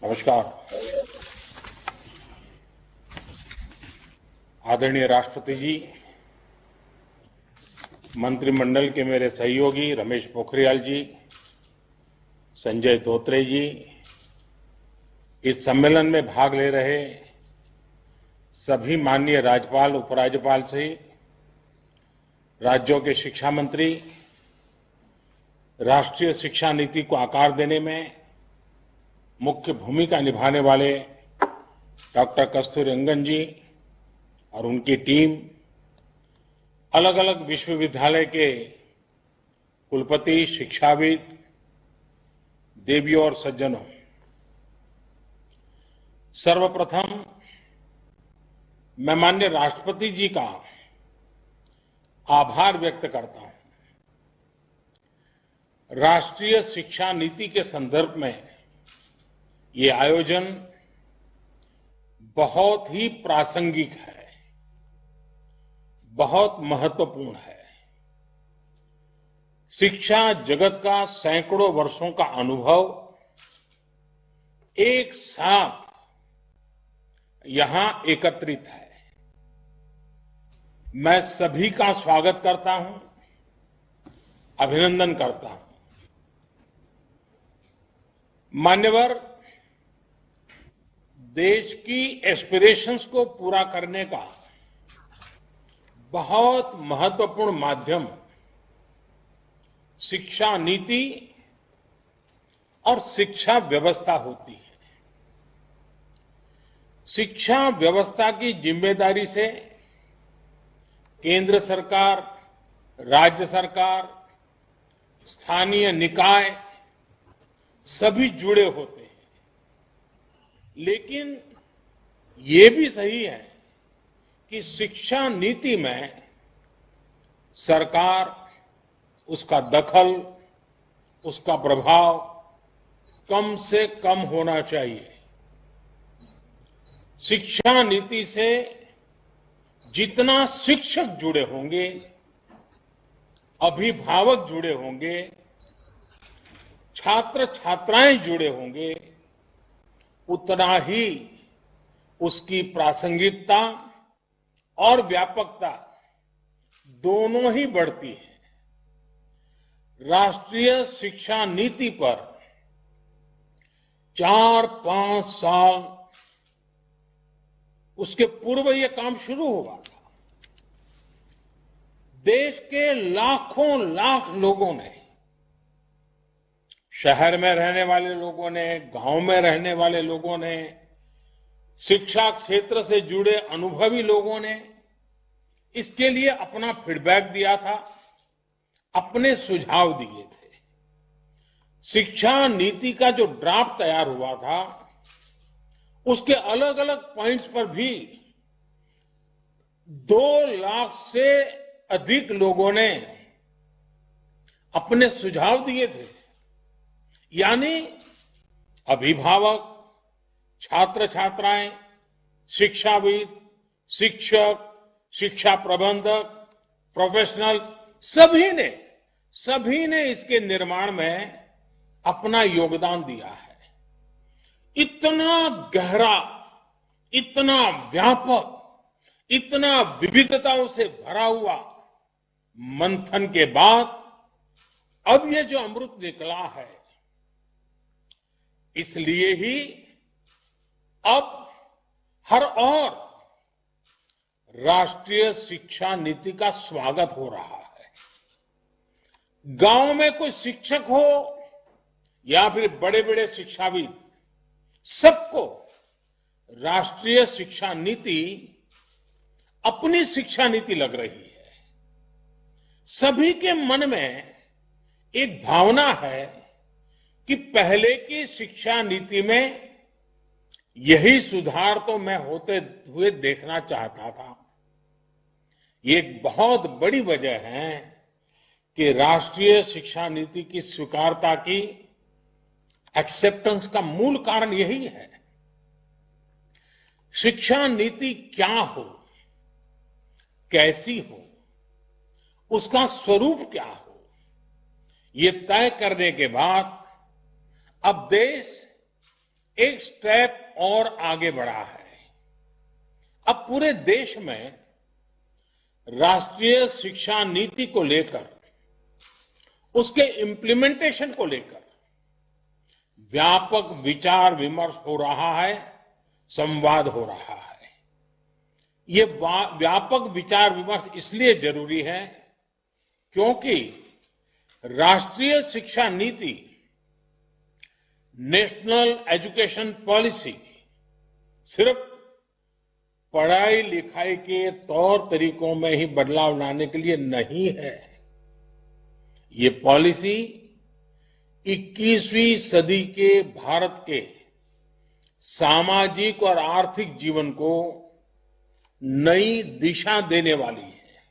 नमस्कार। आदरणीय राष्ट्रपति जी, मंत्रिमंडल के मेरे सहयोगी रमेश पोखरियाल जी, संजय धोत्रे जी, इस सम्मेलन में भाग ले रहे सभी माननीय राज्यपाल, उपराज्यपाल सहित राज्यों के शिक्षा मंत्री, राष्ट्रीय शिक्षा नीति को आकार देने में मुख्य भूमिका निभाने वाले डॉक्टर कस्तूरीरंगन जी और उनकी टीम, अलग अलग विश्वविद्यालय के कुलपति, शिक्षाविद, देवियों और सज्जनों, सर्वप्रथम मैं माननीय राष्ट्रपति जी का आभार व्यक्त करता हूं। राष्ट्रीय शिक्षा नीति के संदर्भ में ये आयोजन बहुत ही प्रासंगिक है, बहुत महत्वपूर्ण है। शिक्षा जगत का सैकड़ों वर्षों का अनुभव एक साथ यहां एकत्रित है। मैं सभी का स्वागत करता हूं, अभिनंदन करता हूं। मान्यवर, देश की एस्पिरेशंस को पूरा करने का बहुत महत्वपूर्ण माध्यम शिक्षा नीति और शिक्षा व्यवस्था होती है। शिक्षा व्यवस्था की जिम्मेदारी से केंद्र सरकार, राज्य सरकार, स्थानीय निकाय सभी जुड़े होते हैं। लेकिन ये भी सही है कि शिक्षा नीति में सरकार, उसका दखल, उसका प्रभाव कम से कम होना चाहिए। शिक्षा नीति से जितना शिक्षक जुड़े होंगे, अभिभावक जुड़े होंगे, छात्र छात्राएं जुड़े होंगे, उतना ही उसकी प्रासंगिकता और व्यापकता दोनों ही बढ़ती है। राष्ट्रीय शिक्षा नीति पर 4-5 साल उसके पूर्व यह काम शुरू हुआ था। देश के लाखों लाख लोगों ने, शहर में रहने वाले लोगों ने, गांव में रहने वाले लोगों ने, शिक्षा क्षेत्र से जुड़े अनुभवी लोगों ने इसके लिए अपना फीडबैक दिया था, अपने सुझाव दिए थे। शिक्षा नीति का जो ड्राफ्ट तैयार हुआ था, उसके अलग अलग पॉइंट्स पर भी 2 लाख से अधिक लोगों ने अपने सुझाव दिए थे। यानी अभिभावक, छात्र छात्राएं, शिक्षाविद, शिक्षक, शिक्षा प्रबंधक, प्रोफेशनल्स, सभी ने इसके निर्माण में अपना योगदान दिया है। इतना गहरा, इतना व्यापक, इतना विविधताओं से भरा हुआ मंथन के बाद अब ये जो अमृत निकला है, इसलिए ही अब हर और राष्ट्रीय शिक्षा नीति का स्वागत हो रहा है। गांव में कोई शिक्षक हो या फिर बड़े बड़े शिक्षाविद, सबको राष्ट्रीय शिक्षा नीति अपनी शिक्षा नीति लग रही है। सभी के मन में एक भावना है कि पहले की शिक्षा नीति में यही सुधार तो मैं होते हुए देखना चाहता था। ये एक बहुत बड़ी वजह है कि राष्ट्रीय शिक्षा नीति की स्वीकारता की, एक्सेप्टेंस का मूल कारण यही है। शिक्षा नीति क्या हो, कैसी हो, उसका स्वरूप क्या हो, ये तय करने के बाद अब देश एक स्टेप और आगे बढ़ा है। अब पूरे देश में राष्ट्रीय शिक्षा नीति को लेकर, उसके इम्प्लीमेंटेशन को लेकर व्यापक विचार विमर्श हो रहा है, संवाद हो रहा है। ये व्यापक विचार विमर्श इसलिए जरूरी है क्योंकि राष्ट्रीय शिक्षा नीति, नेशनल एजुकेशन पॉलिसी सिर्फ पढ़ाई लिखाई के तौर तरीकों में ही बदलाव लाने के लिए नहीं है। ये पॉलिसी 21वीं सदी के भारत के सामाजिक और आर्थिक जीवन को नई दिशा देने वाली है।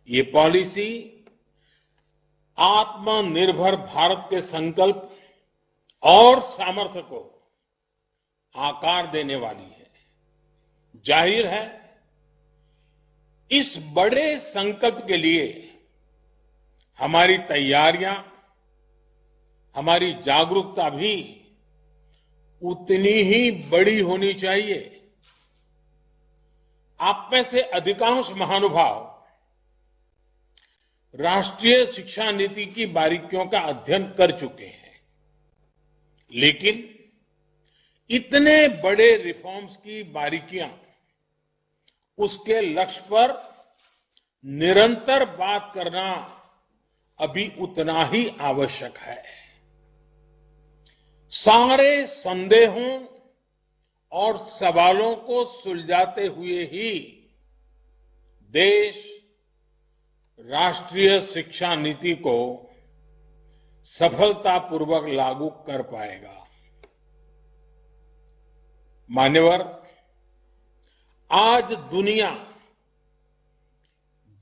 ये पॉलिसी आत्मनिर्भर भारत के संकल्प और सामर्थ्य को आकार देने वाली है। जाहिर है, इस बड़े संकल्प के लिए हमारी तैयारियां, हमारी जागरूकता भी उतनी ही बड़ी होनी चाहिए। आप में से अधिकांश महानुभाव राष्ट्रीय शिक्षा नीति की बारीकियों का अध्ययन कर चुके हैं, लेकिन इतने बड़े रिफॉर्म्स की बारीकियां, उसके लक्ष्य पर निरंतर बात करना अभी उतना ही आवश्यक है। सारे संदेहों और सवालों को सुलझाते हुए ही देश राष्ट्रीय शिक्षा नीति को सफलतापूर्वक लागू कर पाएगा। मान्यवर, आज दुनिया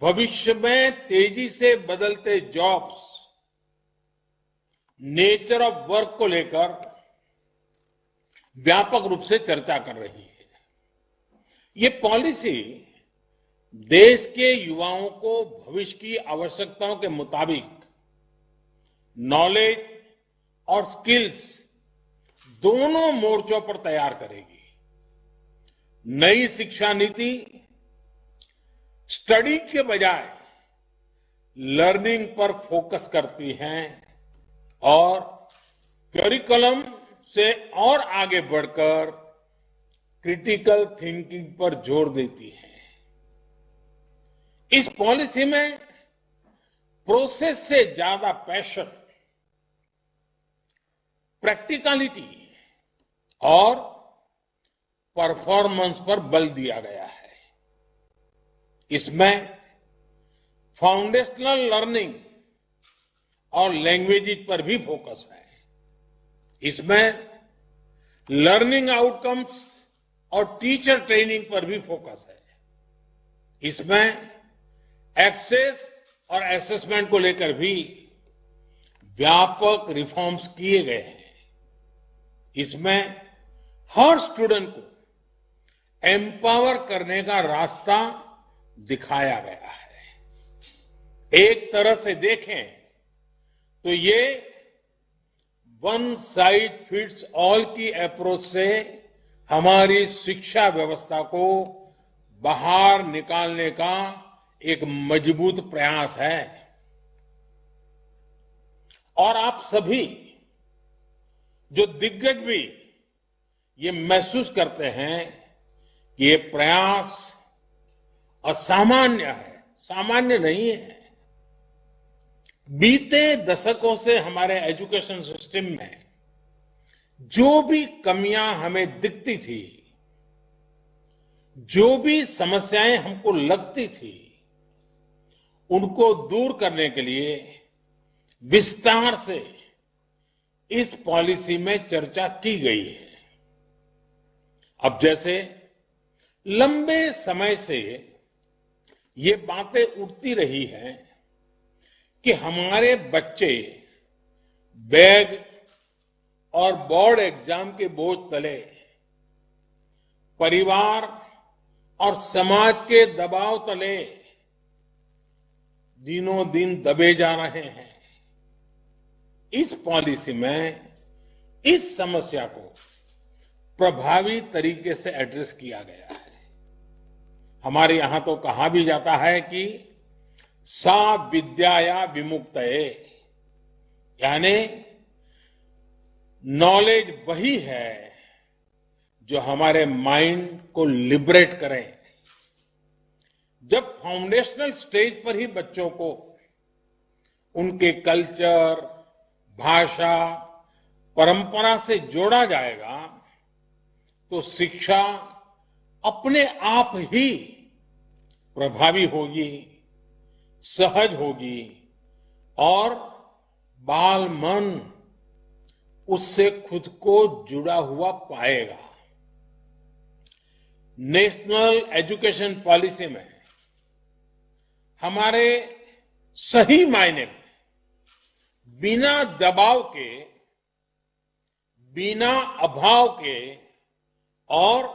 भविष्य में तेजी से बदलते जॉब्स, नेचर ऑफ वर्क को लेकर व्यापक रूप से चर्चा कर रही है। ये पॉलिसी देश के युवाओं को भविष्य की आवश्यकताओं के मुताबिक नॉलेज और स्किल्स दोनों मोर्चों पर तैयार करेगी। नई शिक्षा नीति स्टडी के बजाय लर्निंग पर फोकस करती है और करिकुलम से और आगे बढ़कर क्रिटिकल थिंकिंग पर जोर देती है। इस पॉलिसी में प्रोसेस से ज्यादा पैशन, प्रैक्टिकलिटी और परफॉर्मेंस पर बल दिया गया है। इसमें फाउंडेशनल लर्निंग और लैंग्वेजेस पर भी फोकस है। इसमें लर्निंग आउटकम्स और टीचर ट्रेनिंग पर भी फोकस है। इसमें एक्सेस और असेसमेंट को लेकर भी व्यापक रिफॉर्म्स किए गए हैं। इसमें हर स्टूडेंट को एम्पावर करने का रास्ता दिखाया गया है। एक तरह से देखें तो ये वन साइज फिट्स ऑल की अप्रोच से हमारी शिक्षा व्यवस्था को बाहर निकालने का एक मजबूत प्रयास है। और आप सभी जो दिग्गज भी ये महसूस करते हैं कि ये प्रयास असामान्य है, सामान्य नहीं है। बीते दशकों से हमारे एजुकेशन सिस्टम में जो भी कमियां हमें दिखती थी, जो भी समस्याएं हमको लगती थी, उनको दूर करने के लिए विस्तार से इस पॉलिसी में चर्चा की गई है। अब जैसे लंबे समय से ये बातें उठती रही हैं कि हमारे बच्चे बैग और बोर्ड एग्जाम के बोझ तले, परिवार और समाज के दबाव तले दिनों दिन दबे जा रहे हैं। इस पॉलिसी में इस समस्या को प्रभावी तरीके से एड्रेस किया गया है। हमारे यहां तो कहा भी जाता है कि सा विद्याया विमुक्तये, यानी नॉलेज वही है जो हमारे माइंड को लिबरेट करे। जब फाउंडेशनल स्टेज पर ही बच्चों को उनके कल्चर, भाषा, परंपरा से जोड़ा जाएगा तो शिक्षा अपने आप ही प्रभावी होगी, सहज होगी और बाल मन उससे खुद को जुड़ा हुआ पाएगा। नेशनल एजुकेशन पॉलिसी में हमारे सही मायने में बिना दबाव के, बिना अभाव के और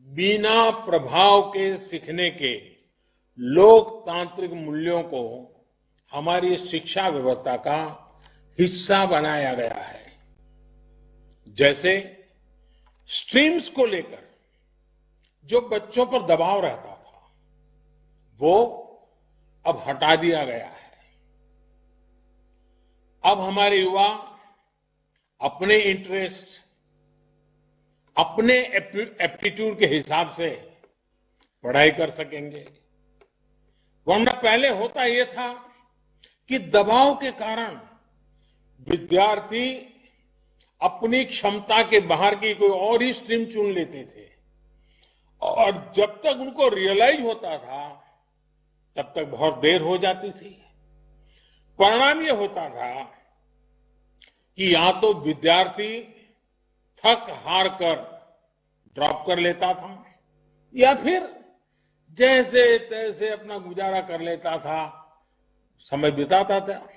बिना प्रभाव के सीखने के लोकतांत्रिक मूल्यों को हमारी शिक्षा व्यवस्था का हिस्सा बनाया गया है। जैसे स्ट्रीम्स को लेकर जो बच्चों पर दबाव रहता था, वो अब हटा दिया गया है। अब हमारे युवा अपने इंटरेस्ट, अपने एप्टीट्यूड के हिसाब से पढ़ाई कर सकेंगे। वरना पहले होता यह था कि दबाव के कारण विद्यार्थी अपनी क्षमता के बाहर की कोई और ही स्ट्रीम चुन लेते थे और जब तक उनको रियलाइज होता था तब तक बहुत देर हो जाती थी। परिणाम यह होता था कि या तो विद्यार्थी थक हार कर ड्रॉप कर लेता था या फिर जैसे तैसे अपना गुजारा कर लेता था, समय बिताता था।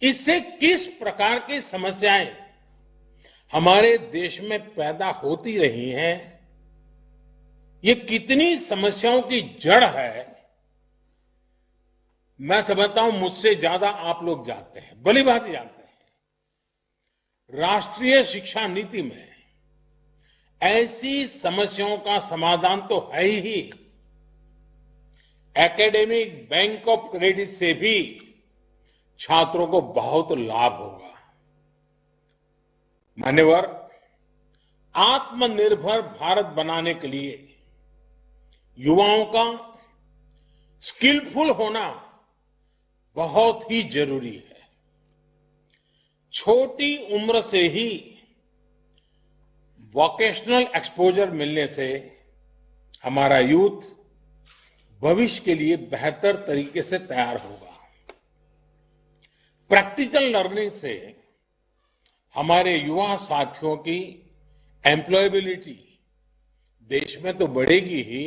इससे किस प्रकार की समस्याएं हमारे देश में पैदा होती रही हैं, ये कितनी समस्याओं की जड़ है, मैं समझता हूं मुझसे ज्यादा आप लोग जानते हैं, भली भांति जानते हैं। राष्ट्रीय शिक्षा नीति में ऐसी समस्याओं का समाधान तो है ही। एकेडमिक बैंक ऑफ क्रेडिट से भी छात्रों को बहुत लाभ होगा। मान्यवर, आत्मनिर्भर भारत बनाने के लिए युवाओं का स्किलफुल होना बहुत ही जरूरी है। छोटी उम्र से ही वोकेशनल एक्सपोजर मिलने से हमारा यूथ भविष्य के लिए बेहतर तरीके से तैयार होगा। प्रैक्टिकल लर्निंग से हमारे युवा साथियों की एम्प्लॉयबिलिटी देश में तो बढ़ेगी ही,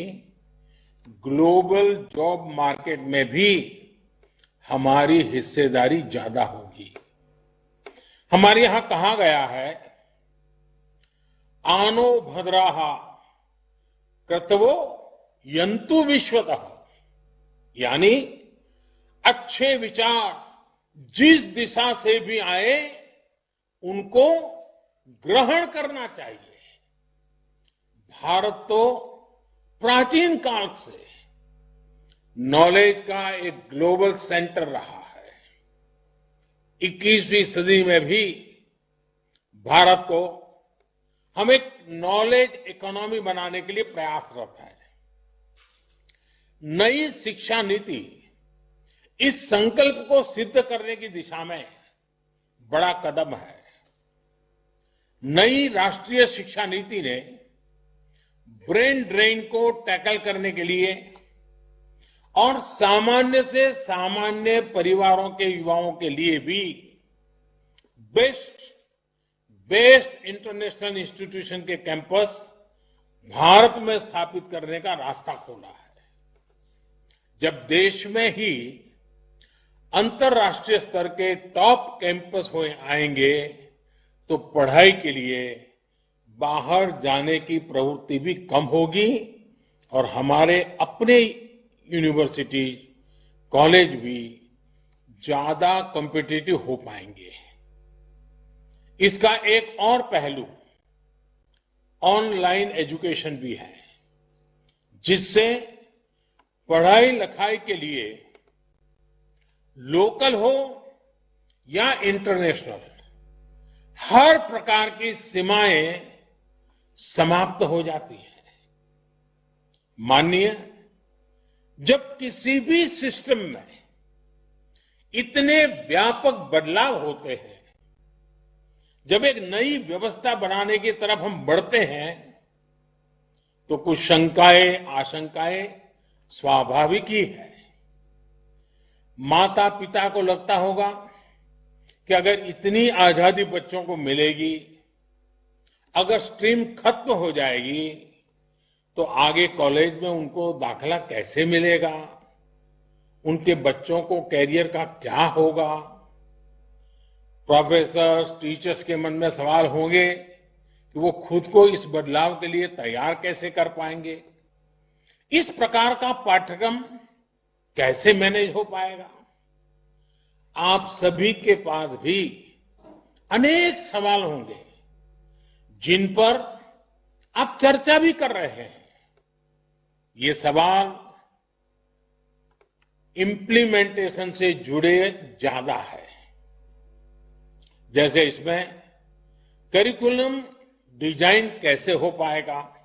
ग्लोबल जॉब मार्केट में भी हमारी हिस्सेदारी ज्यादा होगी। हमारे यहां कहा गया है, आनो भद्राः कृतवो यंतु विश्वतः, यानी अच्छे विचार जिस दिशा से भी आए उनको ग्रहण करना चाहिए। भारत तो प्राचीन काल से नॉलेज का एक ग्लोबल सेंटर रहा है। 21वीं सदी में भी भारत को हम एक नॉलेज इकोनॉमी बनाने के लिए प्रयासरत है। नई शिक्षा नीति इस संकल्प को सिद्ध करने की दिशा में बड़ा कदम है। नई राष्ट्रीय शिक्षा नीति ने ब्रेन ड्रेन को टैकल करने के लिए और सामान्य से सामान्य परिवारों के युवाओं के लिए भी बेस्ट इंटरनेशनल इंस्टीट्यूशन के कैंपस भारत में स्थापित करने का रास्ता खोला है। जब देश में ही अंतर्राष्ट्रीय स्तर के टॉप कैंपस आएंगे तो पढ़ाई के लिए बाहर जाने की प्रवृत्ति भी कम होगी और हमारे अपने यूनिवर्सिटीज, कॉलेज भी ज्यादा कॉम्पिटिटिव हो पाएंगे। इसका एक और पहलू ऑनलाइन एजुकेशन भी है, जिससे पढ़ाई लिखाई के लिए लोकल हो या इंटरनेशनल हर प्रकार की सीमाएं समाप्त हो जाती हैं। मानिए, जब किसी भी सिस्टम में इतने व्यापक बदलाव होते हैं, जब एक नई व्यवस्था बनाने की तरफ हम बढ़ते हैं, तो कुछ शंकाएं आशंकाएं स्वाभाविक ही है। माता पिता को लगता होगा कि अगर इतनी आजादी बच्चों को मिलेगी, अगर स्ट्रीम खत्म हो जाएगी, तो आगे कॉलेज में उनको दाखिला कैसे मिलेगा, उनके बच्चों को कैरियर का क्या होगा। प्रोफेसर्स टीचर्स के मन में सवाल होंगे कि वो खुद को इस बदलाव के लिए तैयार कैसे कर पाएंगे, इस प्रकार का पाठ्यक्रम कैसे मैनेज हो पाएगा। आप सभी के पास भी अनेक सवाल होंगे जिन पर आप चर्चा भी कर रहे हैं। ये सवाल इम्प्लीमेंटेशन से जुड़े ज्यादा है, जैसे इसमें करिकुलम डिजाइन कैसे हो पाएगा,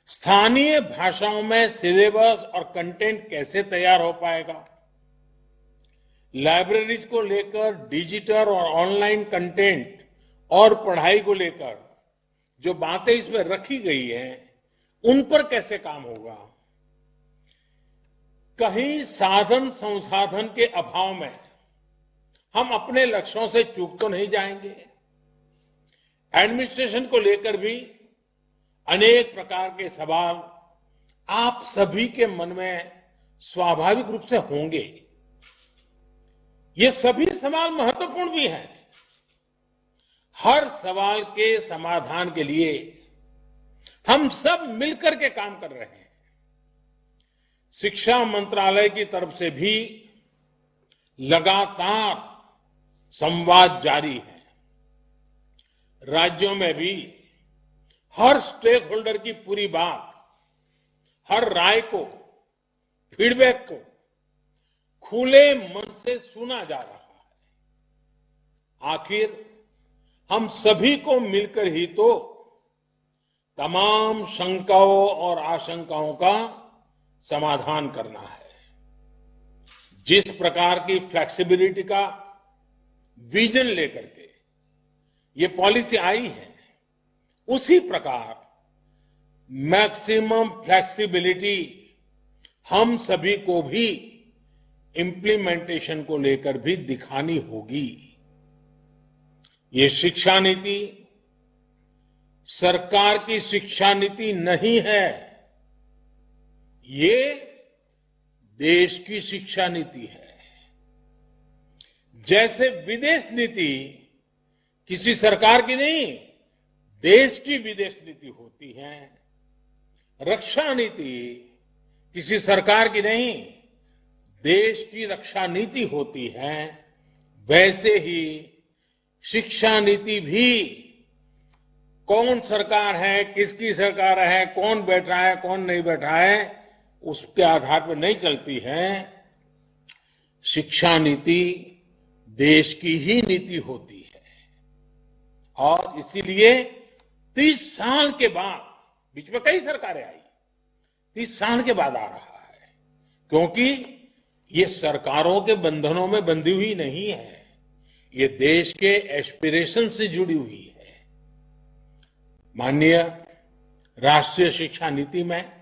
स्थानीय भाषाओं में सिलेबस और कंटेंट कैसे तैयार हो पाएगा, लाइब्रेरीज को लेकर डिजिटल और ऑनलाइन कंटेंट और पढ़ाई को लेकर जो बातें इसमें रखी गई हैं, उन पर कैसे काम होगा। कहीं साधन संसाधन के अभाव में हम अपने लक्ष्यों से चूक तो नहीं जाएंगे। एडमिनिस्ट्रेशन को लेकर भी अनेक प्रकार के सवाल आप सभी के मन में स्वाभाविक रूप से होंगे। ये सभी सवाल महत्वपूर्ण भी हैं। हर सवाल के समाधान के लिए हम सब मिलकर के काम कर रहे हैं। शिक्षा मंत्रालय की तरफ से भी लगातार संवाद जारी है। राज्यों में भी हर स्टेक होल्डर की पूरी बात, हर राय को, फीडबैक को खुले मन से सुना जा रहा है। आखिर हम सभी को मिलकर ही तो तमाम शंकाओं और आशंकाओं का समाधान करना है। जिस प्रकार की फ्लेक्सिबिलिटी का विजन लेकर के ये पॉलिसी आई है, उसी प्रकार मैक्सिमम फ्लेक्सिबिलिटी हम सभी को भी इम्प्लीमेंटेशन को लेकर भी दिखानी होगी। ये शिक्षा नीति सरकार की शिक्षा नीति नहीं है, ये देश की शिक्षा नीति है। जैसे विदेश नीति किसी सरकार की नहीं, देश की विदेश नीति होती है, रक्षा नीति किसी सरकार की नहीं, देश की रक्षा नीति होती है, वैसे ही शिक्षा नीति भी कौन सरकार है, किसकी सरकार है, कौन बैठा है, कौन नहीं बैठा है, उसके आधार पर नहीं चलती है। शिक्षा नीति देश की ही नीति होती है। और इसीलिए 30 साल के बाद, बीच में कई सरकारें आई, 30 साल के बाद आ रहा है, क्योंकि ये सरकारों के बंधनों में बंधी हुई नहीं है, ये देश के एस्पिरेशन से जुड़ी हुई है। माननीय राष्ट्रीय शिक्षा नीति में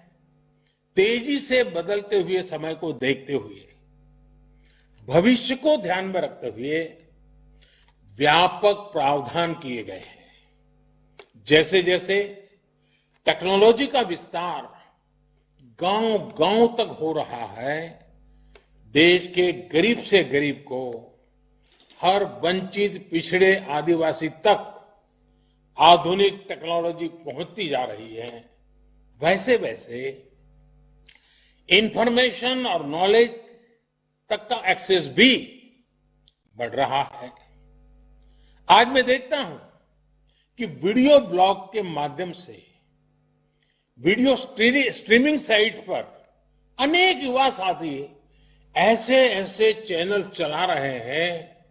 तेजी से बदलते हुए समय को देखते हुए, भविष्य को ध्यान में रखते हुए व्यापक प्रावधान किए गए हैं। जैसे जैसे टेक्नोलॉजी का विस्तार गांव गांव तक हो रहा है, देश के गरीब से गरीब को, हर वंचित पिछड़े आदिवासी तक आधुनिक टेक्नोलॉजी पहुंचती जा रही है, वैसे वैसे इंफॉर्मेशन और नॉलेज तक का एक्सेस भी बढ़ रहा है। आज मैं देखता हूं कि वीडियो ब्लॉग के माध्यम से वीडियो स्ट्रीमिंग साइट्स पर अनेक युवा साथी ऐसे ऐसे चैनल चला रहे हैं,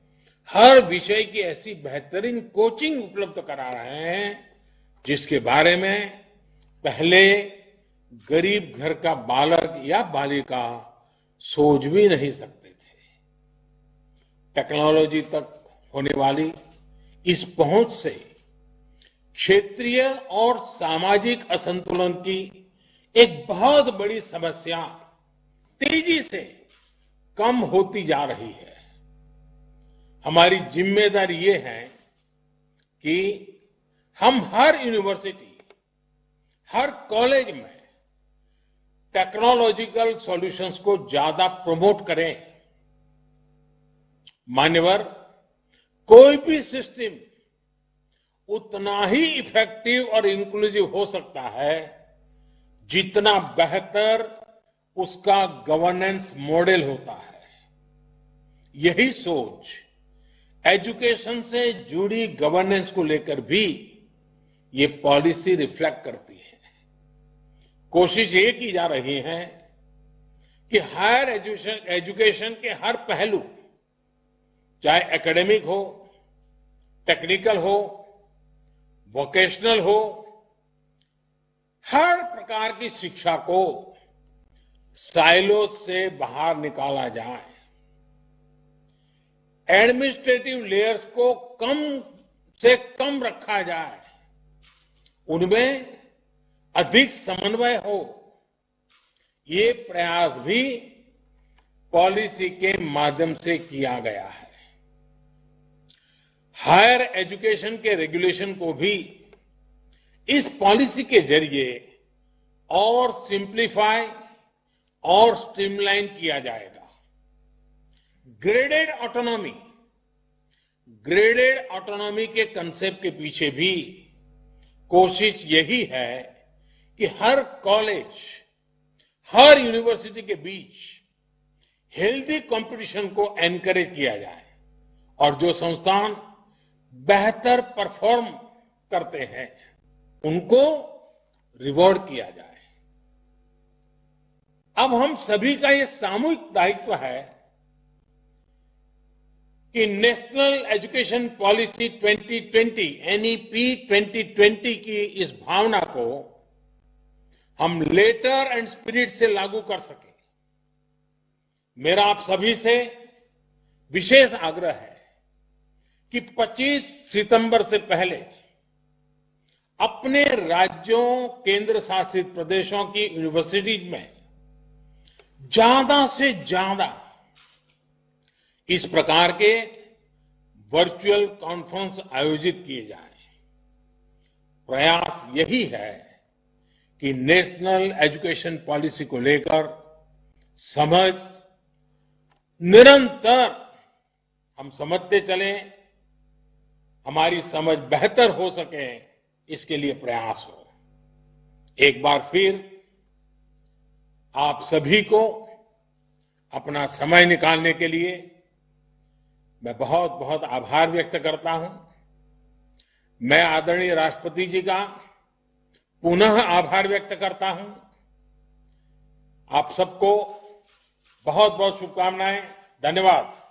हर विषय की ऐसी बेहतरीन कोचिंग उपलब्ध करा रहे हैं जिसके बारे में पहले गरीब घर का बालक या बालिका सोच भी नहीं सकते थे। टेक्नोलॉजी तक होने वाली इस पहुंच से क्षेत्रीय और सामाजिक असंतुलन की एक बहुत बड़ी समस्या तेजी से कम होती जा रही है। हमारी जिम्मेदारी ये है कि हम हर यूनिवर्सिटी, हर कॉलेज में टेक्नोलॉजिकल सॉल्यूशंस को ज्यादा प्रमोट करें। मान्यवर, कोई भी सिस्टम उतना ही इफेक्टिव और इंक्लूसिव हो सकता है जितना बेहतर उसका गवर्नेंस मॉडल होता है। यही सोच एजुकेशन से जुड़ी गवर्नेंस को लेकर भी ये पॉलिसी रिफ्लेक्ट करती है। कोशिश ये की जा रही है कि हायर एजुकेशन के हर पहलू, चाहे एकेडमिक हो, टेक्निकल हो, वोकेशनल हो, हर प्रकार की शिक्षा को साइलो से बाहर निकाला जाए। एडमिनिस्ट्रेटिव लेयर्स को कम से कम रखा जाए, उनमें अधिक समन्वय हो। ये प्रयास भी पॉलिसी के माध्यम से किया गया है। हायर एजुकेशन के रेगुलेशन को भी इस पॉलिसी के जरिए और सिंप्लीफाई और स्ट्रीमलाइन किया जाएगा। ग्रेडेड ऑटोनॉमी के कंसेप्ट के पीछे भी कोशिश यही है कि हर कॉलेज, हर यूनिवर्सिटी के बीच हेल्दी कंपटीशन को एनकरेज किया जाए और जो संस्थान बेहतर परफॉर्म करते हैं उनको रिवॉर्ड किया जाए। अब हम सभी का ये सामूहिक दायित्व है कि नेशनल एजुकेशन पॉलिसी 2020 एनईपी 2020 की इस भावना को हम लेटर एंड स्पिरिट से लागू कर सकें। मेरा आप सभी से विशेष आग्रह है कि 25 सितंबर से पहले अपने राज्यों, केंद्र शासित प्रदेशों की यूनिवर्सिटीज में ज्यादा से ज्यादा इस प्रकार के वर्चुअल कॉन्फ्रेंस आयोजित किए जाएं। प्रयास यही है कि नेशनल एजुकेशन पॉलिसी को लेकर समझ निरंतर हम समझते चलें, हमारी समझ बेहतर हो सके, इसके लिए प्रयास हो। एक बार फिर आप सभी को अपना समय निकालने के लिए मैं बहुत बहुत आभार व्यक्त करता हूं। मैं आदरणीय राष्ट्रपति जी का पुनः आभार व्यक्त करता हूं। आप सबको बहुत बहुत शुभकामनाएं। धन्यवाद।